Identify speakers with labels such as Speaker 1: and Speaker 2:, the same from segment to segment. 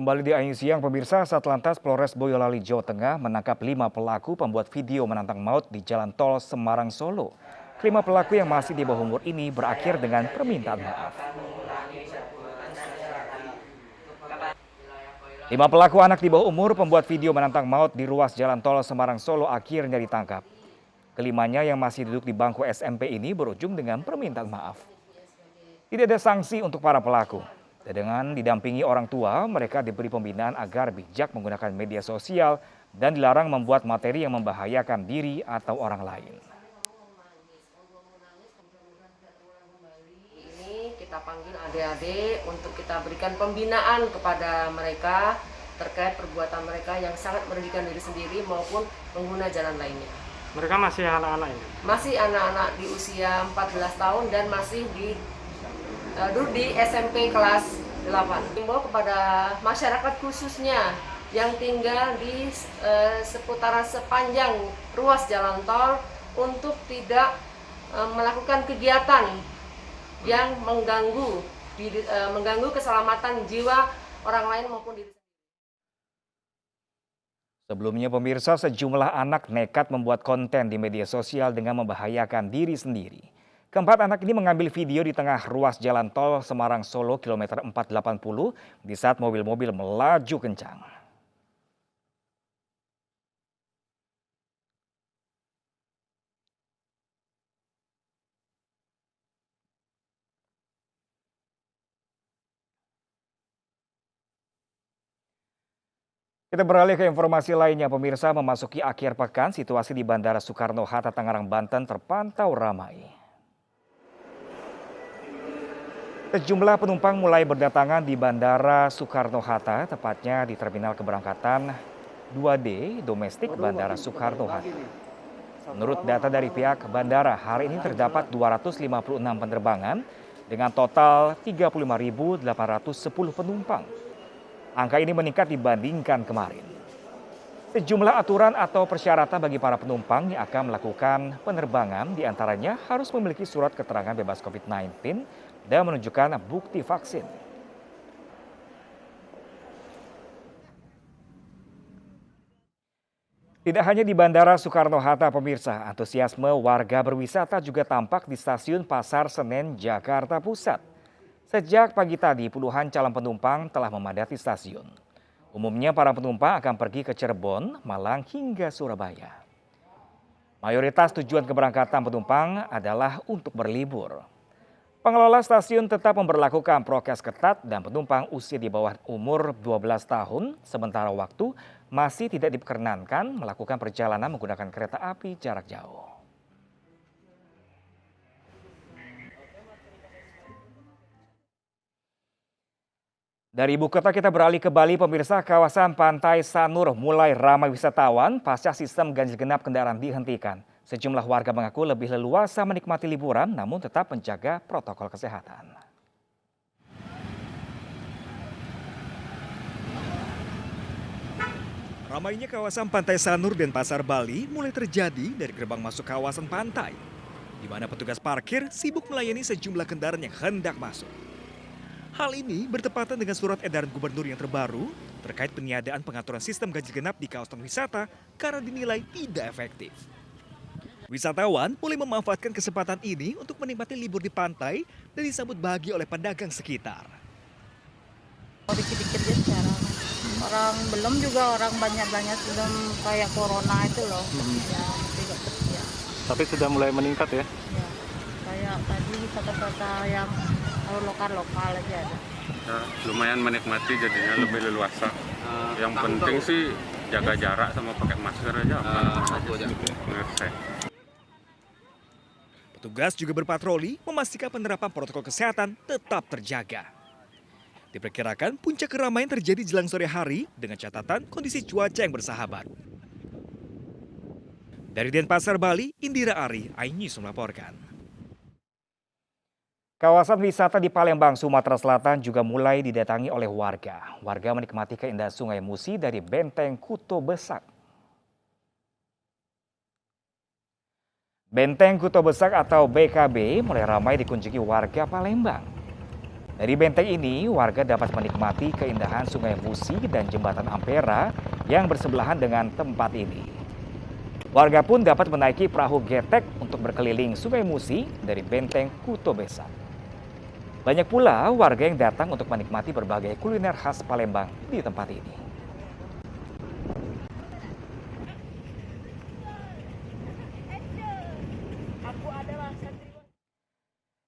Speaker 1: Kembali di Ayu Siang, pemirsa, Satlantas Polres Boyolali, Jawa Tengah menangkap 5 pelaku pembuat video menantang maut di Jalan Tol Semarang Solo. 5 pelaku yang masih di bawah umur ini berakhir dengan permintaan maaf. 5 pelaku anak di bawah umur pembuat video menantang maut di ruas Jalan Tol Semarang Solo akhirnya ditangkap. Kelimanya yang masih duduk di bangku SMP ini berujung dengan permintaan maaf. Tidak ada sanksi untuk para pelaku. Dengan didampingi orang tua, mereka diberi pembinaan agar bijak menggunakan media sosial dan dilarang membuat materi yang membahayakan diri atau orang lain.
Speaker 2: Ini kita panggil adik-adik untuk kita berikan pembinaan kepada mereka terkait perbuatan mereka yang sangat merugikan diri sendiri maupun pengguna jalan lainnya.
Speaker 3: Mereka masih anak-anak ini?
Speaker 2: Masih anak-anak di usia 14 tahun dan masih duduk di SMP kelas 8. Himbau kepada masyarakat khususnya yang tinggal di seputaran sepanjang ruas jalan tol untuk tidak melakukan kegiatan yang mengganggu keselamatan jiwa orang lain maupun diri sendiri.
Speaker 1: Sebelumnya pemirsa, sejumlah anak nekat membuat konten di media sosial dengan membahayakan diri sendiri. Keempat anak ini mengambil video di tengah ruas jalan tol Semarang Solo kilometer 480 di saat mobil-mobil melaju kencang. Kita beralih ke informasi lainnya, pemirsa. Memasuki akhir pekan, situasi di Bandara Soekarno-Hatta, Tangerang, Banten terpantau ramai. Sejumlah penumpang mulai berdatangan di Bandara Soekarno-Hatta, tepatnya di Terminal Keberangkatan 2D Domestik Bandara Soekarno-Hatta. Menurut data dari pihak bandara, hari ini terdapat 256 penerbangan dengan total 35.810 penumpang. Angka ini meningkat dibandingkan kemarin. Sejumlah aturan atau persyaratan bagi para penumpang yang akan melakukan penerbangan diantaranya harus memiliki surat keterangan bebas COVID-19 dan menunjukkan bukti vaksin. Tidak hanya di Bandara Soekarno-Hatta, pemirsa, antusiasme warga berwisata juga tampak di Stasiun Pasar Senen, Jakarta Pusat. Sejak pagi tadi, puluhan calon penumpang telah memadati stasiun. Umumnya para penumpang akan pergi ke Cirebon, Malang hingga Surabaya. Mayoritas tujuan keberangkatan penumpang adalah untuk berlibur. Pengelola stasiun tetap memberlakukan prokes ketat dan penumpang usia di bawah umur 12 tahun sementara waktu masih tidak diperkenankan melakukan perjalanan menggunakan kereta api jarak jauh. Dari ibu kota kita beralih ke Bali, pemirsa. Kawasan Pantai Sanur mulai ramai wisatawan pasca sistem ganjil genap kendaraan dihentikan. Sejumlah warga mengaku lebih leluasa menikmati liburan namun tetap menjaga protokol kesehatan. Ramainya kawasan Pantai Sanur dan Pasar Bali mulai terjadi dari gerbang masuk kawasan pantai, di mana petugas parkir sibuk melayani sejumlah kendaraan yang hendak masuk. Hal ini bertepatan dengan surat edaran gubernur yang terbaru terkait peniadaan pengaturan sistem ganjil genap di kawasan wisata karena dinilai tidak efektif. Wisatawan mulai memanfaatkan kesempatan ini untuk menikmati libur di pantai dan disambut bahagia oleh pedagang sekitar.
Speaker 4: Dikit-dikit aja sekarang. Orang belum juga orang banyak-banyak sebelum kayak corona itu loh. Ya, tidak ya.
Speaker 3: Tapi sudah mulai meningkat ya?
Speaker 4: Ya, kayak tadi kata-kata yang lokal aja ada.
Speaker 5: Ya, lumayan menikmati jadinya lebih leluasa. Yang penting sih jaga jarak sama pakai masker aja.
Speaker 1: Petugas juga berpatroli memastikan penerapan protokol kesehatan tetap terjaga. Diperkirakan puncak keramaian terjadi jelang sore hari dengan catatan kondisi cuaca yang bersahabat. Dari Denpasar, Bali, Indira Ari, iNews melaporkan. Kawasan wisata di Palembang, Sumatera Selatan juga mulai didatangi oleh warga. Warga menikmati keindahan Sungai Musi dari Benteng Kuto Besak. Benteng Kuto Besak atau BKB mulai ramai dikunjungi warga Palembang. Dari benteng ini, warga dapat menikmati keindahan Sungai Musi dan Jembatan Ampera yang bersebelahan dengan tempat ini. Warga pun dapat menaiki perahu getek untuk berkeliling Sungai Musi dari benteng Kuto Besak. Banyak pula warga yang datang untuk menikmati berbagai kuliner khas Palembang di tempat ini.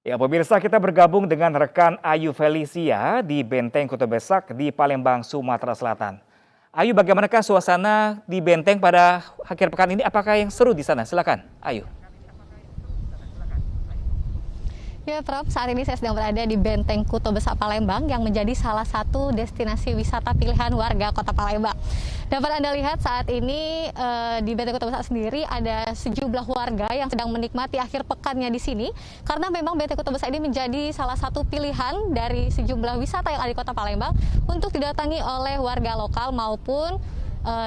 Speaker 1: Ya pemirsa, kita bergabung dengan rekan Ayu Felicia di Benteng Kuto Besak di Palembang, Sumatera Selatan. Ayu, bagaimanakah suasana di Benteng pada akhir pekan ini? Apakah yang seru di sana? Silakan, Ayu.
Speaker 6: Ya, Prof, saat ini saya sedang berada di Benteng Kuto Besak Palembang yang menjadi salah satu destinasi wisata pilihan warga Kota Palembang. Dapat Anda lihat saat ini di Benteng Kuto Besak sendiri ada sejumlah warga yang sedang menikmati akhir pekannya di sini karena memang Benteng Kuto Besak ini menjadi salah satu pilihan dari sejumlah wisata yang ada di Kota Palembang untuk didatangi oleh warga lokal maupun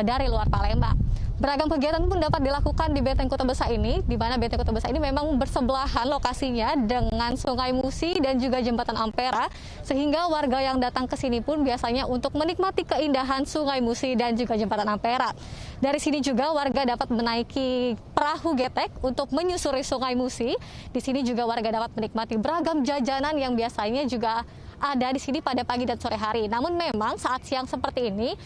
Speaker 6: dari luar Palembang. Beragam kegiatan pun dapat dilakukan di Benteng Kuto Besak ini, di mana Benteng Kuto Besak ini memang bersebelahan lokasinya dengan Sungai Musi dan juga Jembatan Ampera, sehingga warga yang datang ke sini pun biasanya untuk menikmati keindahan Sungai Musi dan juga Jembatan Ampera. Dari sini juga warga dapat menaiki perahu getek untuk menyusuri Sungai Musi. Di sini juga warga dapat menikmati beragam jajanan yang biasanya juga ada di sini pada pagi dan sore hari. Namun memang saat siang seperti ini,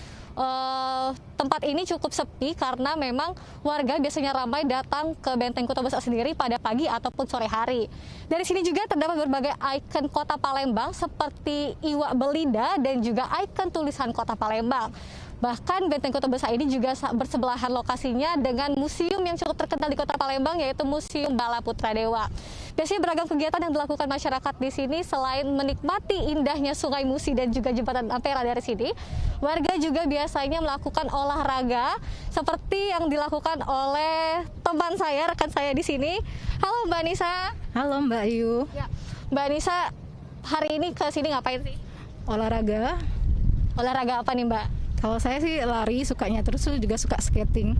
Speaker 6: tempat ini cukup sepi karena memang warga biasanya ramai datang ke Benteng Kuto Besak sendiri pada pagi ataupun sore hari. Dari sini juga terdapat berbagai ikon Kota Palembang seperti iwak belinda dan juga ikon tulisan Kota Palembang. Bahkan Benteng Kuto Besak ini juga bersebelahan lokasinya dengan museum yang cukup terkenal di Kota Palembang, yaitu Museum Bala Putra Dewa. Biasanya beragam kegiatan yang dilakukan masyarakat di sini selain menikmati indahnya Sungai Musi dan juga Jembatan Ampera dari sini, warga juga biasanya melakukan olahraga seperti yang dilakukan oleh teman saya, rekan saya di sini. Halo Mbak Nisa.
Speaker 4: Halo Mbak Ayu.
Speaker 6: Ya, Mbak Nisa hari ini ke sini ngapain sih?
Speaker 4: Olahraga.
Speaker 6: Olahraga apa nih Mbak?
Speaker 4: Kalau saya sih lari sukanya, terus juga suka skating.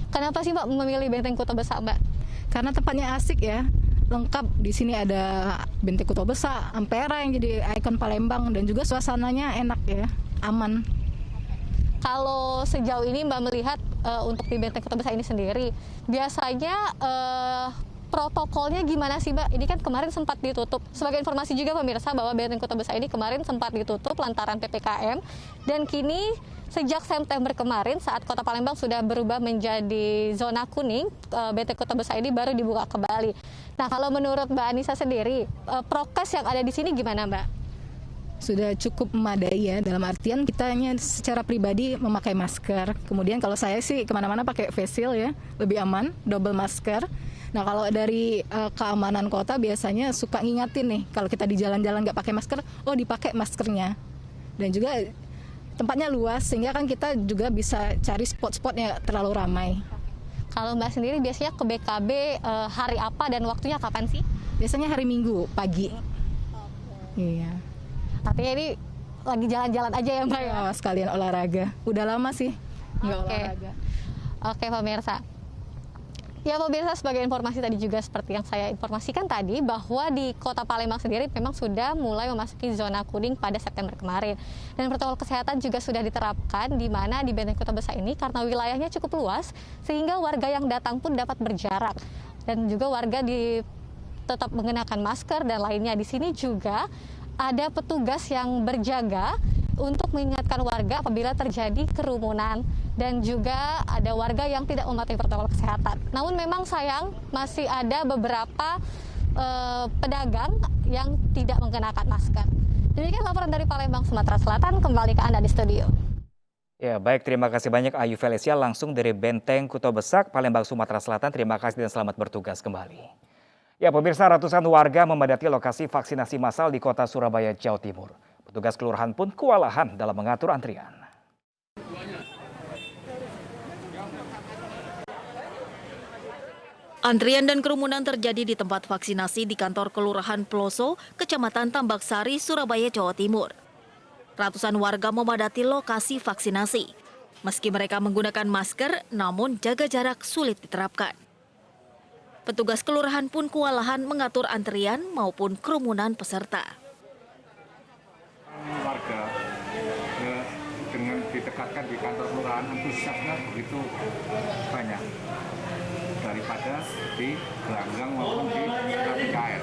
Speaker 6: Kenapa sih Mbak memilih Benteng Kuto Besak Mbak?
Speaker 4: Karena tempatnya asik ya, lengkap. Di sini ada Benteng Kuto Besak, Ampera yang jadi ikon Palembang, dan juga suasananya enak ya, aman.
Speaker 6: Kalau sejauh ini Mbak melihat untuk di Benteng Kuto Besak ini sendiri, biasanya protokolnya gimana sih Mbak? Ini kan kemarin sempat ditutup. Sebagai informasi juga pemirsa bahwa Benteng Kuto Besak ini kemarin sempat ditutup lantaran PPKM, dan kini sejak September kemarin saat Kota Palembang sudah berubah menjadi zona kuning, Benteng Kuto Besak ini baru dibuka kembali. Nah, kalau menurut Mbak Anissa sendiri, prokes yang ada di sini gimana Mbak?
Speaker 4: Sudah cukup memadai ya, dalam artian kitanya secara pribadi memakai masker. Kemudian kalau saya sih kemana-mana pakai face shield ya, lebih aman, double masker. Nah kalau dari keamanan kota biasanya suka ngingatin nih, kalau kita di jalan-jalan nggak pakai masker, oh dipakai maskernya. Dan juga tempatnya luas sehingga kan kita juga bisa cari spot-spot yang terlalu ramai.
Speaker 6: Kalau Mbak sendiri biasanya ke BKB hari apa dan waktunya kapan sih?
Speaker 4: Biasanya hari Minggu pagi. Iya.
Speaker 6: Artinya ini lagi jalan-jalan aja ya Mbak ya?
Speaker 4: Oh, sekalian olahraga. Udah lama sih nggak olahraga.
Speaker 6: Oke pemirsa. Ya pemirsa, sebagai informasi tadi juga seperti yang saya informasikan tadi, bahwa di Kota Palembang sendiri memang sudah mulai memasuki zona kuning pada September kemarin. Dan protokol kesehatan juga sudah diterapkan di mana di Benteng Kuto Besak ini karena wilayahnya cukup luas sehingga warga yang datang pun dapat berjarak. Dan juga warga tetap mengenakan masker dan lainnya. Di sini juga ada petugas yang berjaga untuk mengingatkan warga apabila terjadi kerumunan, dan juga ada warga yang tidak mematuhi protokol kesehatan. Namun memang sayang masih ada beberapa pedagang yang tidak mengenakan masker. Demikian laporan dari Palembang, Sumatera Selatan. Kembali ke Anda di studio.
Speaker 1: Ya baik, terima kasih banyak Ayu Felicia langsung dari Benteng Kuto Besak, Palembang, Sumatera Selatan. Terima kasih dan selamat bertugas kembali. Ya pemirsa, ratusan warga memadati lokasi vaksinasi massal di kota Surabaya, Jawa Timur. Petugas kelurahan pun kewalahan dalam mengatur antrian.
Speaker 7: Antrian dan kerumunan terjadi di tempat vaksinasi di kantor Kelurahan Ploso, Kecamatan Tambak Sari, Surabaya, Jawa Timur. Ratusan warga memadati lokasi vaksinasi. Meski mereka menggunakan masker, namun jaga jarak sulit diterapkan. Petugas kelurahan pun kewalahan mengatur antrian maupun kerumunan peserta.
Speaker 8: Warga dengan ditekatkan di kantor kelurahan antusiasnya begitu banyak daripada di gelanggang maupun di KPKR.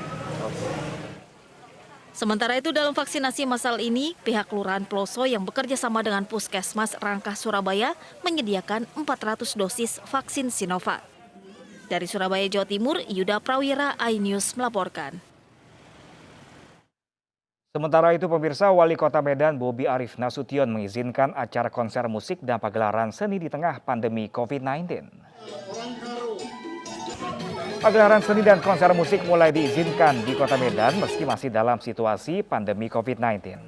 Speaker 7: Sementara itu dalam vaksinasi massal ini, pihak Kelurahan Ploso yang bekerja sama dengan Puskesmas Rangkah Surabaya menyediakan 400 dosis vaksin Sinovac. Dari Surabaya, Jawa Timur, Yuda Prawira, iNews melaporkan.
Speaker 1: Sementara itu pemirsa, Wali Kota Medan Bobi Arief Nasution mengizinkan acara konser musik dan pagelaran seni di tengah pandemi COVID-19. Pagelaran seni dan konser musik mulai diizinkan di Kota Medan meski masih dalam situasi pandemi COVID-19.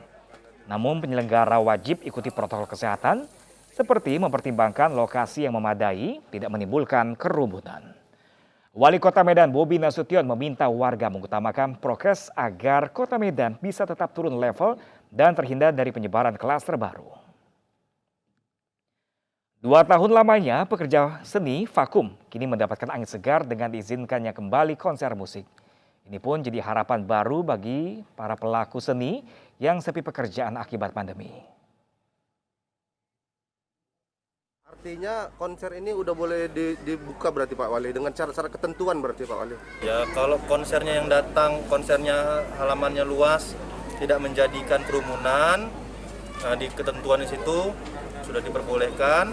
Speaker 1: Namun penyelenggara wajib ikuti protokol kesehatan seperti mempertimbangkan lokasi yang memadai, tidak menimbulkan kerumunan. Wali Kota Medan Bobi Nasution meminta warga mengutamakan prokes agar Kota Medan bisa tetap turun level dan terhindar dari penyebaran klaster baru. 2 tahun lamanya pekerja seni vakum kini mendapatkan angin segar dengan diizinkannya kembali konser musik. Ini pun jadi harapan baru bagi para pelaku seni yang sepi pekerjaan akibat pandemi.
Speaker 9: Artinya konser ini udah boleh dibuka berarti Pak Wali dengan cara-cara ketentuan berarti Pak Wali?
Speaker 10: Ya kalau konsernya yang datang, konsernya halamannya luas, tidak menjadikan kerumunan, di ketentuan di situ sudah diperbolehkan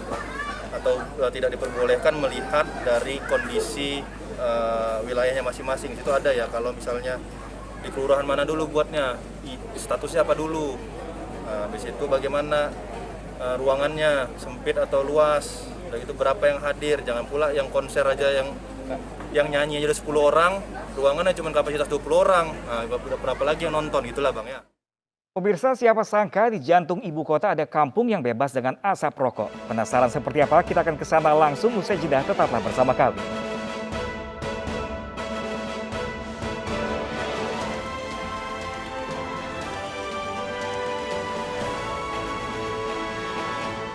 Speaker 10: atau tidak diperbolehkan melihat dari kondisi wilayahnya masing-masing. Itu ada ya kalau misalnya di kelurahan mana dulu buatnya, statusnya apa dulu, habis itu bagaimana ruangannya sempit atau luas, udah gitu berapa yang hadir, jangan pula yang konser aja yang nyanyi aja 10 orang, ruangannya cuma kapasitas 20 orang, nah, berapa lagi yang nonton, gitulah Bang ya.
Speaker 1: Pemirsa, siapa sangka di jantung ibu kota ada kampung yang bebas dengan asap rokok. Penasaran seperti apa? Kita akan ke sana langsung usai jeda, tetaplah bersama kami.